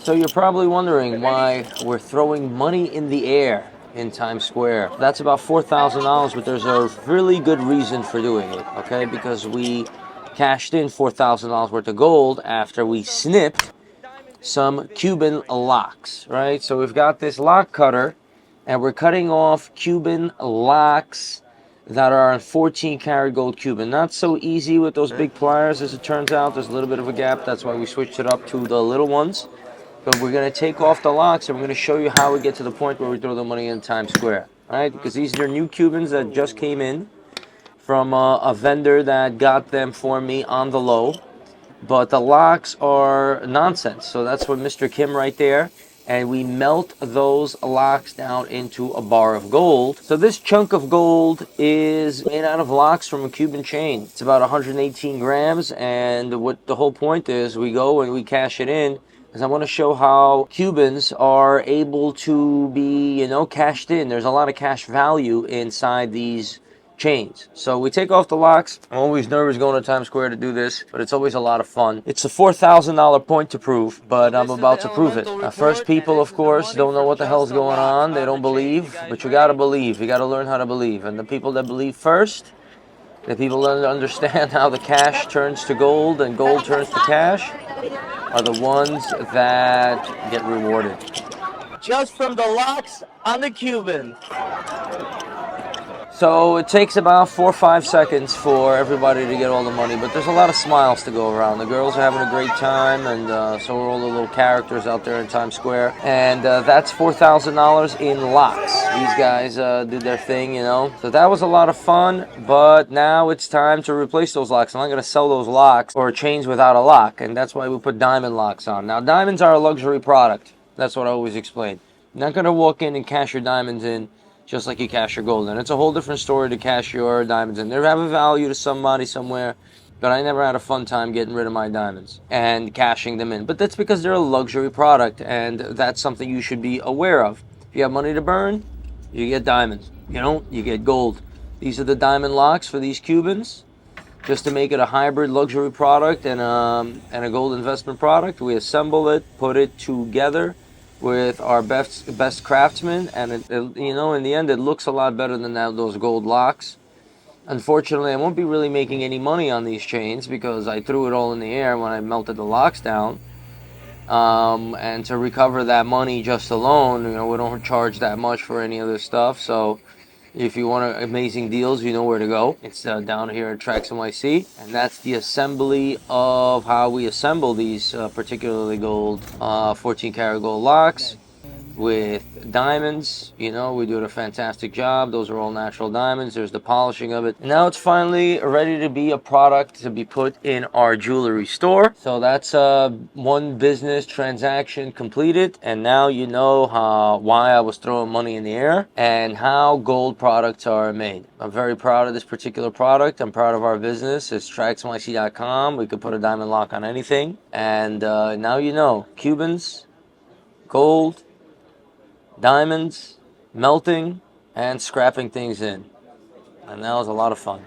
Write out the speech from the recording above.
So you're probably wondering why we're throwing money in the air in Times Square. That's about $4,000, but there's a really good reason for doing it, okay? Because we cashed in $4,000 worth of gold after we snipped some Cuban locks, right? So we've got this lock cutter, and we're cutting off Cuban locks that are on 14 karat gold Cuban. Not so easy with those big pliers, as it turns out. There's a little bit of a gap. That's why we switched it up to the little ones. But we're going to take off the locks, and we're going to show you how we get to the point where we throw the money in Times Square, all right? Because these are new Cubans that just came in from a vendor that got them for me on the low. But the locks are nonsense. So that's what Mr. Kim right there. And we melt those locks down into a bar of gold. So this chunk of gold is made out of locks from a Cuban chain. It's about 118 grams. And what the whole point is, we go and we cash it in, because I want to show how Cubans are able to be, cashed in. There's a lot of cash value inside these chains. So we take off the locks. I'm always nervous going to Times Square to do this, but it's always a lot of fun. It's a $4,000 point to prove, but I'm about to prove it. First, people, of course, don't know what the hell's going on. They don't believe, but you gotta believe. You gotta learn how to believe. And the people that believe first, the people that understand how the cash turns to gold and gold turns to cash, are the ones that get rewarded. Just from the locks on the Cuban. So it takes about 4 or 5 seconds for everybody to get all the money, but there's a lot of smiles to go around. The girls are having a great time, and so are all the little characters out there in Times Square. And that's $4,000 in locks. These guys did their thing, So that was a lot of fun, but now it's time to replace those locks. I'm not going to sell those locks or chains without a lock, and that's why we put diamond locks on. Now, diamonds are a luxury product. That's what I always explain. You're not going to walk in and cash your diamonds in just like you cash your gold in. It's a whole different story to cash your diamonds in. They have a value to somebody somewhere, but I never had a fun time getting rid of my diamonds and cashing them in. But that's because they're a luxury product, and that's something you should be aware of. If you have money to burn, you get diamonds. You don't, you get gold. These are the diamond locks for these Cubans. Just to make it a hybrid luxury product and a gold investment product, we assemble it, put it together with our best craftsmen, and in the end, it looks a lot better than those gold locks. Unfortunately, I won't be really making any money on these chains because I threw it all in the air when I melted the locks down. And to recover that money just alone, we don't charge that much for any of this stuff. So if you want amazing deals, you know where to go. It's down here at TraxNYC, and that's the assembly of how we assemble these particularly gold 14 karat gold locks with diamonds. We do a fantastic job. Those are all natural diamonds. There's the polishing of it. And now it's finally ready to be a product to be put in our jewelry store. So that's one business transaction completed, and now you know why I was throwing money in the air and how gold products are made. I'm very proud of this particular product. I'm proud of our business. It's TraxNYC.com. We could put a diamond lock on anything, and now you know. Cubans, gold, diamonds, melting, and scrapping things in. And that was a lot of fun.